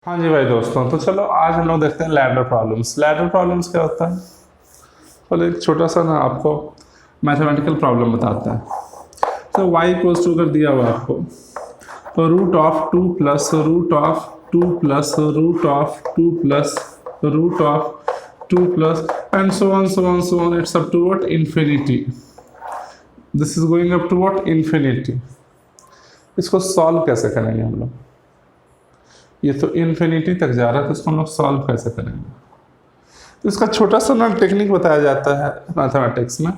हाँ जी भाई दोस्तों, तो चलो आज हम लोग देखते हैं लैडर प्रॉब्लम्स। लैडर प्रॉब्लम्स क्या होता है? चलो एक छोटा सा ना आपको मैथमेटिकल प्रॉब्लम बताता है। तो y इक्वल्स टू कर दिया हुआ आपको, तो root of two plus root of two plus root of two plus root of two plus and so on it's up to what infinity. This is going up to what infinity. इसको solve कैसे करेंगे हम लोग? ये तो infinity तक जा रहा है, तो इसको हम लोग सॉल्व कैसे करेंगे? तो इसका छोटा सा ना टेक्निक बताया जाता है मैथमेटिक्स में।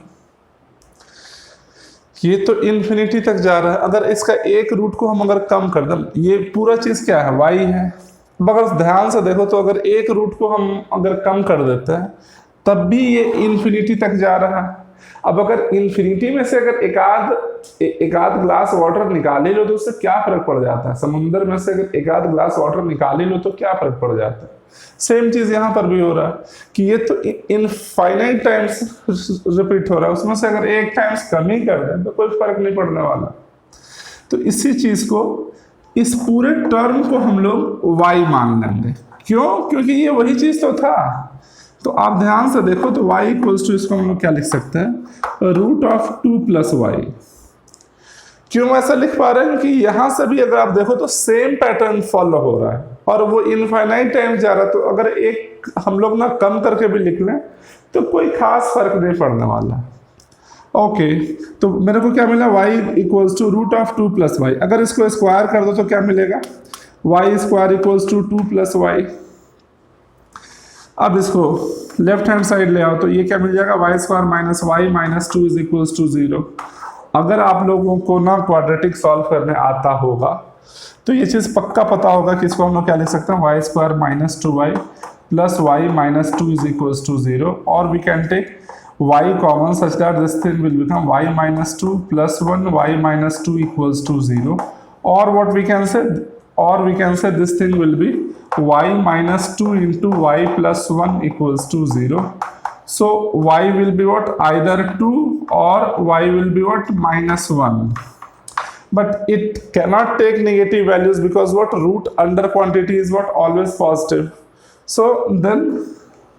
ये तो इन्फिनिटी तक जा रहा है, अगर इसका एक रूट को हम अगर कम कर दें, ये पूरा चीज़ क्या है? y है। अब अगर ध्यान से देखो तो अगर एक रूट को हम अगर कम कर देते हैं तब भी ये इन्फिनिटी तक जा रहा है। अब अगर इन्फिनिटी में से अगर एक आध ग्लास वाटर निकाल ही लो तो उससे क्या फर्क पड़ जाता है? समुद्र में से अगर एक आध ग्लास वाटर निकाल ही लो तो क्या फर्क पड़ जाता है? सेम चीज यहाँ पर भी हो रहा है कि ये तो इनफाइनाइट टाइम्स रिपीट हो रहा है, उसमें से अगर एक टाइम्स कम ही कर दें तो कोई फर्क नहीं पड़ने वाला। तो इसी चीज को, इस पूरे टर्म को हम लोग y मान लेंगे। क्यों? क्योंकि ये वही चीज तो था। तो आप ध्यान से देखो तो y इक्वल्स टू, इसको हम लोग क्या लिख सकते हैं? Root of two plus y. क्यों ऐसा लिख पा रहे हैं? क्योंकि यहां से भी अगर आप देखो तो सेम पैटर्न फॉलो हो रहा है और वो इनफाइनाइट टाइम जा रहा है। तो अगर एक हम लोग ना कम करके भी लिख लें तो कोई खास फर्क नहीं पड़ने वाला। ओके, तो मेरे को क्या मिला? y equals to root of two plus y. अगर इसको स्क्वायर कर दो तो क्या मिलेगा? y square equals to two plus y. अब इसको लेफ्ट हैंड साइड ले आओ तो ये क्या मिल जाएगा? Y square minus y minus two is equals to zero. अगर आप लोगों को ना क्वाड्रेटिक सॉल्व करने आता होगा तो ये चीज़ पक्का पता होगा कि इसको हम लोग क्या लिख सकते हैं? Y square minus two Y plus Y minus two is equals to zero, और we can take y common such that this thing will become y minus 2 plus 1 y minus 2 equals to 0, or what we can say, this thing will be y minus 2 into y plus 1 equals to 0. So y will be what? Either 2 or y will be what? Minus 1. But it cannot take negative values because what? Root under quantity is what? Always positive. So then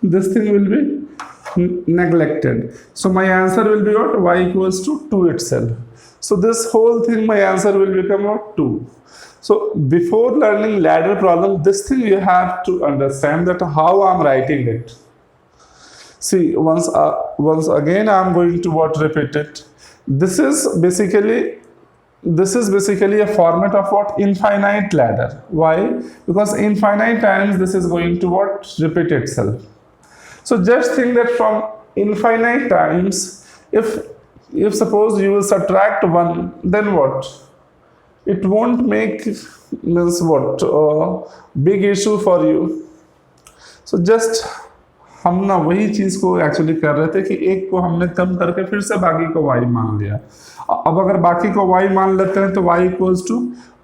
this thing will be neglected. So my answer will be what? Y equals to 2 itself. So this whole thing, my answer will become what? 2. So before learning ladder problem, this thing you have to understand that how I'm writing it. See, once again I'm going to what? Repeat it. This is basically a format of what? Infinite ladder. Why? Because infinite times this is going to what? Repeat itself. So just think that from infinite times, if suppose you will subtract 1, then what? It won't make means what? Big issue for you. So just हम ना वही चीज़ को actually कर रहे थे कि एक को हमने कम करके फिर से बाकी को y मान लिया। अब अगर बाकी को y मान लेते हैं तो y equals to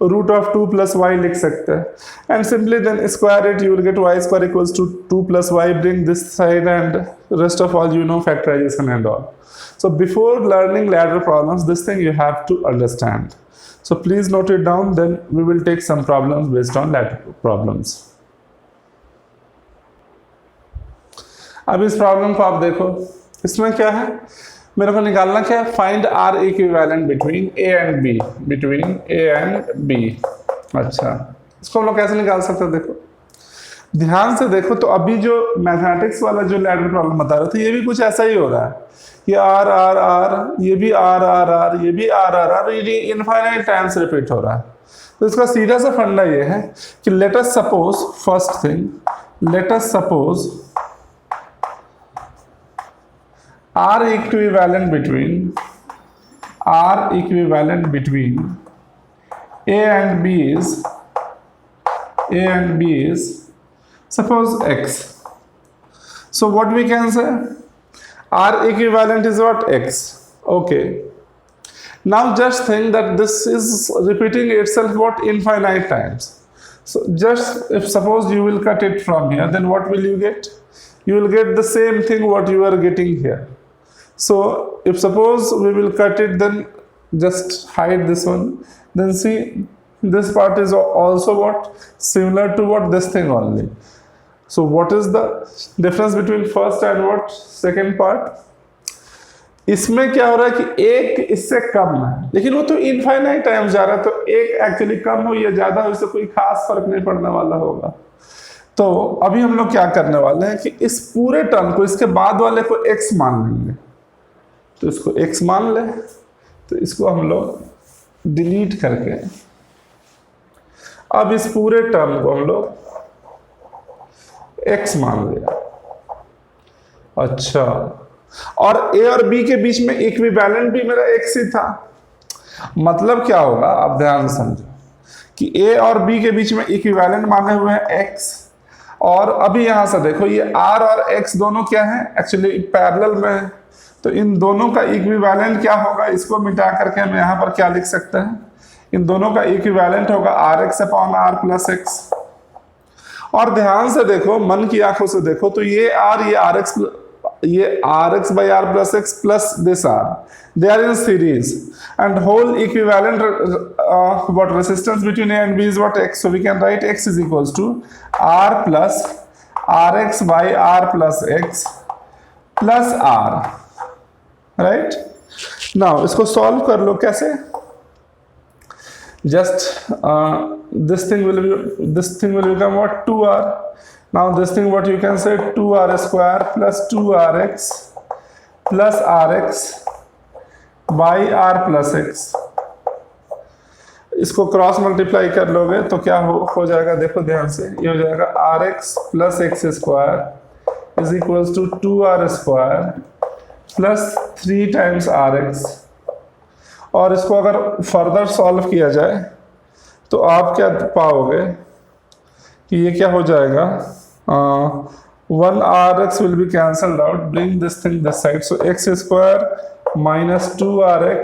root of two plus y लिख सकते हैं and simply then square it, you will get y square equals to two plus y, bring this side and rest of all you know factorization and all. So before learning ladder problems, this thing you have to understand. So please note it down, then we will take some problems based on ladder problems. अब इस problem को आप देखो, इसमें क्या है? मेरे को निकालना क्या है? Find R equivalent between A and B. अच्छा, इसको हम लोग कैसे निकाल सकते हैं? देखो ध्यान से देखो तो अभी जो मैथमेटिक्स वाला जो लैडर प्रॉब्लम बता रहे थे ये भी कुछ ऐसा ही हो रहा है। ये आर आर आर, ये भी आर आर आर, ये भी आर आर आर, ये इनफाइनाइट टाइम्स रिपीट हो रहा है। तो इसका सीधा सा फंडा ये है कि let us suppose, first thing let us suppose R equivalent between A and B is suppose X. So what we can say? R equivalent is what? X. Okay. Now just think that this is repeating itself what? Infinite times. So just if suppose you will cut it from here, then what will you get? You will get the same thing what you are getting here. So if suppose we will cut it, then just hide this one, then see this part is also what? Similar to what? This thing only. So what is the difference between first and what? Second part? इसमें क्या हो रहा है कि एक इससे कम है, लेकिन वो तो इनफाइनाइट टाइम जा रहा है, तो एक एक्चुअली कम हो या ज्यादा हो इससे कोई खास फर्क नहीं पड़ने वाला होगा। तो अभी हम लोग क्या करने वाले हैं कि इस पूरे टर्म को, इसके बाद वाले को x मान लेंगे। तो इसको x मान ले, तो इसको हम लोग डिलीट करके अब इस पूरे टर्म को हम लोग x मान लिया। अच्छा, और a और b के बीच में इक्विवेलेंट भी मेरा x ही था। मतलब क्या होगा, आप ध्यान से समझो कि a और b के बीच में इक्विवेलेंट माने हुए हैं x, और अभी यहां से देखो ये r और x दोनों क्या है, एक्चुअली पैरेलल में है। तो इन दोनों का इक्विवेलेंट क्या होगा, इसको मिटा करके हम यहाँ पर क्या लिख सकते हैं, इन दोनों का इक्विवेलेंट होगा rx upon r plus x। और ध्यान से देखो, मन की आंखों से देखो, तो ये r, ये rx by r plus x plus this r, they are in series, and whole equivalent what resistance between a and b is what? X. So we can write x is equals to r plus rx by r plus x plus r, right? Now इसको solve कर लो, कैसे? Just this thing will become what? 2r. Now this thing, what you can say, 2r square plus 2rx plus rx by r plus x। इसको cross multiply कर लोगे तो क्या हो जाएगा, देखो ध्यान से, ये हो जाएगा rx plus x square is equals to 2r square plus 3 times rx। और इसको अगर फर्दर सॉल्व किया जाए तो आप क्या पाओगे कि ये क्या हो जाएगा, 1rx will be cancelled out, bring this thing this side, so x square minus 2rx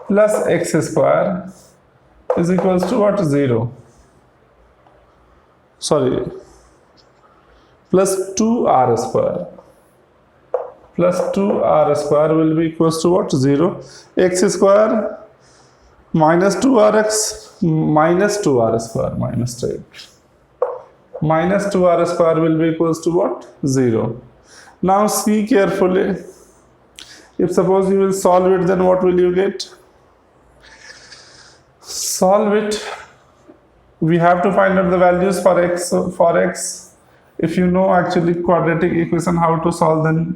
plus x square is equals to what? 0. Sorry, plus 2r square will be equals to what? 0. X square minus 2rx minus 2r square minus 2r square will be equals to what? 0. Now see carefully. If suppose you will solve it, then what will you get? Solve it. We have to find out the values for x. So for x, if you know actually quadratic equation how to solve, then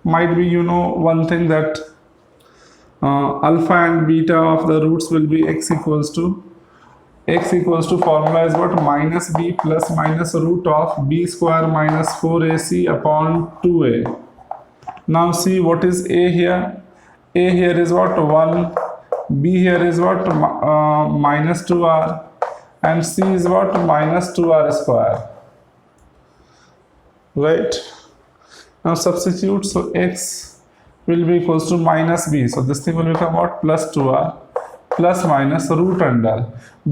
might be you know one thing that alpha and beta of the roots will be x equals to formula is what? Minus b plus minus root of b square minus 4ac upon 2a. Now see what is a here. A here is what? 1. B here is what? Minus 2r. And c is what? Minus 2r square. Right? Now substitute. So x will be equals to minus b. So this thing will become what? Plus 2r plus minus root under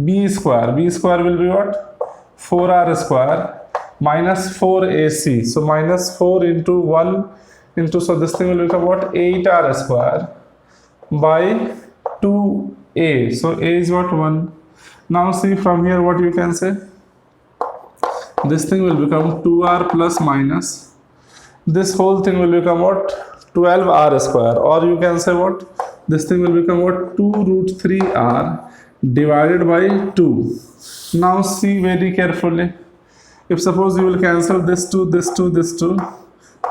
b square. B square will be what? 4r square minus 4ac. So minus 4 into 1 into, so this thing will become what? 8r square by 2a. So a is what? 1. Now see from here what you can say. This thing will become 2r plus minus. This whole thing will become what? 12r square. Or you can say what? This thing will become what? 2 root 3r divided by 2. Now see very carefully. If suppose you will cancel this 2, this 2, this 2,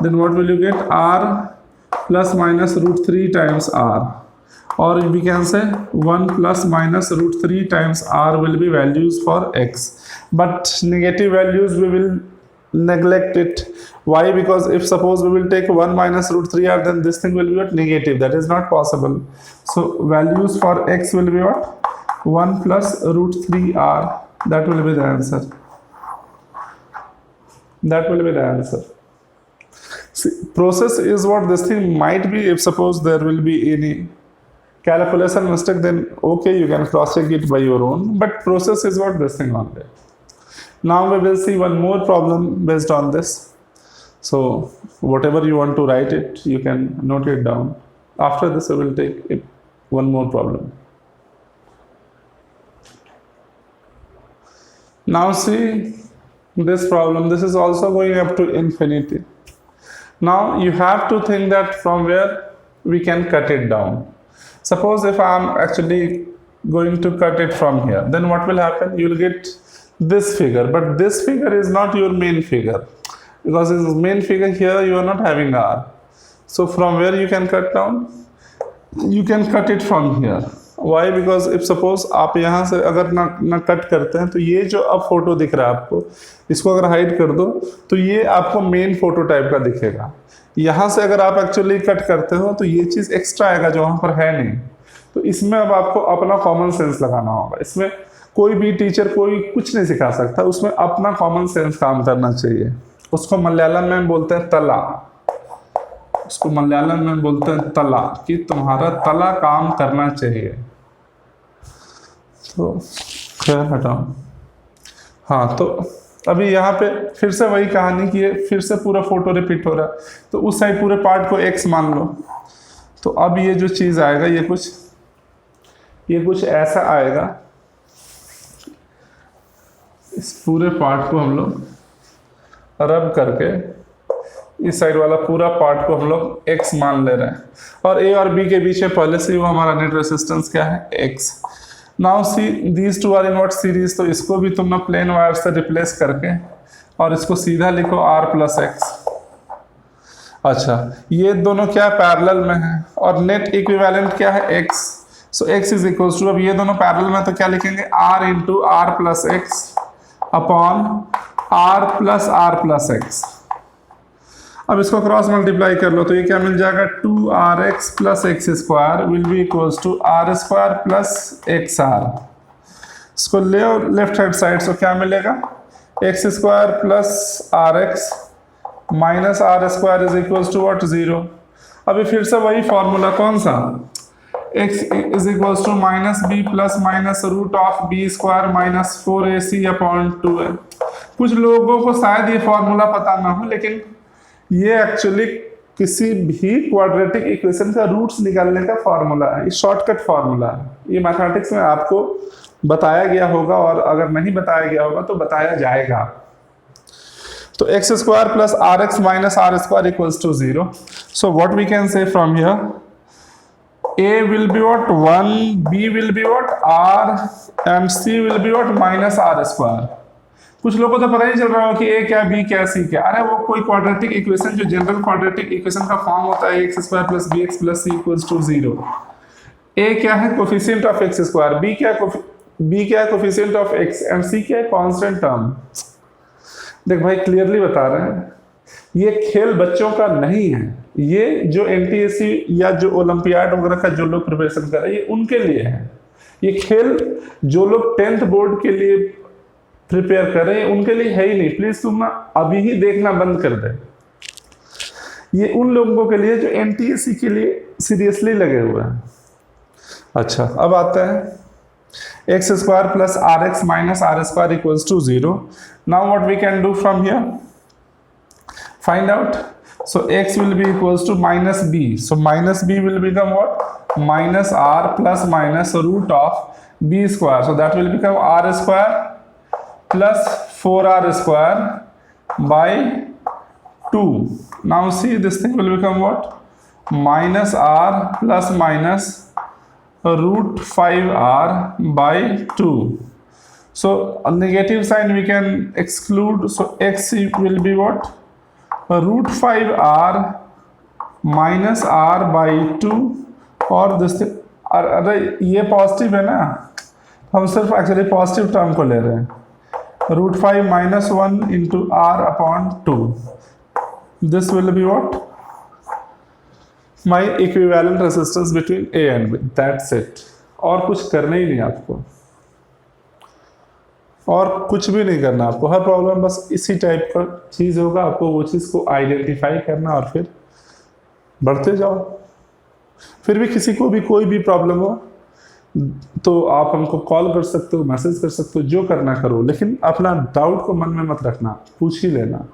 then what will you get? R plus minus root 3 times r. Or we can say 1 plus minus root 3 times r will be values for x. But negative values we will neglect it. Why? Because if suppose we will take 1 minus root 3r, then this thing will be what? Negative. That is not possible. So values for x will be what? 1 plus root 3r. That will be the answer. That will be the answer. See, process is what this thing might be. If suppose there will be any calculation mistake, then okay, you can cross check it by your own. But process is what this thing only. Now we will see one more problem based on this. So whatever you want to write it, you can note it down. After this, we will take one more problem. Now see this problem, this is also going up to infinity. Now you have to think that from where we can cut it down. Suppose if I am actually going to cut it from here, then what will happen? You will get this figure, but this figure is not your main figure, because this main figure here you are not having r. So from where you can cut down? You can cut it from here. Why? Because if suppose आप यहाँ से अगर ना cut करते हैं, तो ये जो अब फोटो दिख रहा है आपको, इसको अगर हाइड कर दो तो ये आपको मेन फोटो टाइप का दिखेगा। यहाँ से अगर आप एक्चुअली कट करते हो तो ये चीज़ एक्स्ट्रा आएगा जो वहाँ पर है नहीं। तो इसमें अब आपको अपना कॉमन सेंस लगाना होगा। इसमें कोई भी टीचर कोई कुछ नहीं सिखा सकता, उसमें अपना कॉमन सेंस काम करना चाहिए। उसको मलयालम में बोलते हैं तला, उसको मलयालम में बोलते हैं तला, कि तुम्हारा तला काम करना चाहिए। तो खैर हटाओ। हाँ, तो अभी यहाँ पे फिर से वही कहानी की है, फिर से पूरा फोटो रिपीट हो रहा है। तो उस साइड पूरे पार्ट को x मान लो। तो अब ये जो चीज़ आएगा ये कुछ ऐसा आएगा। इस पूरे पार्ट को हम लोग रब करके इस साइड वाला पूरा पार्ट को हम लोग x मान ले रहे हैं, और a और b के बीच में पहले से वो हमारा नेट रेजिस्टेंस क्या है? x। Now see these two are in what series, तो इसको भी तुम ना प्लेन वायर से रिप्लेस करके और इसको सीधा लिखो r प्लस x। अच्छा, ये दोनों क्या पैरेलल में है और नेट इक्विवेलेंट क्या है? x। So x is equals to, अब ये दोनों पैरेलल में तो क्या लिखेंगे? r into r plus x upon r plus x। अब इसको क्रॉस मल्टीप्लाई कर लो तो ये क्या मिल जाएगा? 2rx plus x square will be equals to r square plus xr। इसको ले और लेफ्ट हैंड साइड से क्या मिलेगा? x square plus rx minus r square is equals to what? 0। अभी फिर से वही फॉर्मूला, कौन सा? x is equals to minus b plus minus root of b square minus 4ac upon 2a। कुछ लोगों को शायद ये फॉर्मूला पता ना हो, लेकिन ये एक्चुअली किसी भी क्वाड्रेटिक इक्वेशन का रूट्स निकालने का फॉर्मूला है। ये शॉर्टकट फॉर्मूला है। ये मैथमेटिक्स में आपको बताया गया होगा, और अगर नहीं बताया गया होगा तो बताया जाएगा। तो x square plus r x minus r square equals to 0। So what we can say from here, a will be what? 1, b will be what? r, and c will be what? Minus r square. कुछ लोगों को तो पता ही चल रहा हो कि a क्या, b क्या, c क्या। अरे वो कोई क्वाड्रेटिक इक्वेशन जो जनरल क्वाड्रेटिक इक्वेशन का फॉर्म होता है, x square plus b x plus c equals to 0। a क्या है? Coefficient of x square, b क्या है? Coefficient of x, and c क्या है? Constant term. देख भाई, क्लियरली बता रहे हैं, ये खेल बच्चों का नहीं है। ये जो NTSC या जो ओलंपियाड वगैरह का जो लोग प्रिपरेशन कर रहे हैं, ये उनके लिए है। ये खेल जो लोग 10th बोर्ड के लिए प्रिपेयर कर रहे हैं, उनके लिए है ही नहीं। प्लीज तुम ना अभी ही देखना बंद कर दे। ये उन लोगों के लिए जो NTSC के लिए सीरियसली लगे हुए हैं। अच्छा, अब आता है x square plus r x minus r square equals to 0। Now what we can do from here, find out. So x will be equals to minus b. So minus b will become what? Minus r plus minus root of b square. So that will become r square plus 4r square by 2. Now see, this thing will become what? Minus r plus minus root 5r by 2. So a negative sign we can exclude. So x will be what? Root 5r minus r by 2, और अरे ये positive है ना, हम सिर्फ actually positive term को ले रहे हैं। Root 5 minus 1 into r upon 2, this will be what? My equivalent resistance between a and b। That's it. और कुछ करना ही नहीं आपको, और कुछ भी नहीं करना आपको। हर प्रॉब्लम बस इसी टाइप का चीज़ होगा, आपको वो चीज़ को आइडेंटिफाई करना और फिर बढ़ते जाओ। फिर भी किसी को भी कोई भी प्रॉब्लम हो तो आप हमको कॉल कर सकते हो, मैसेज कर सकते हो, जो करना करो, लेकिन अपना डाउट को मन में मत रखना, पूछ ही लेना।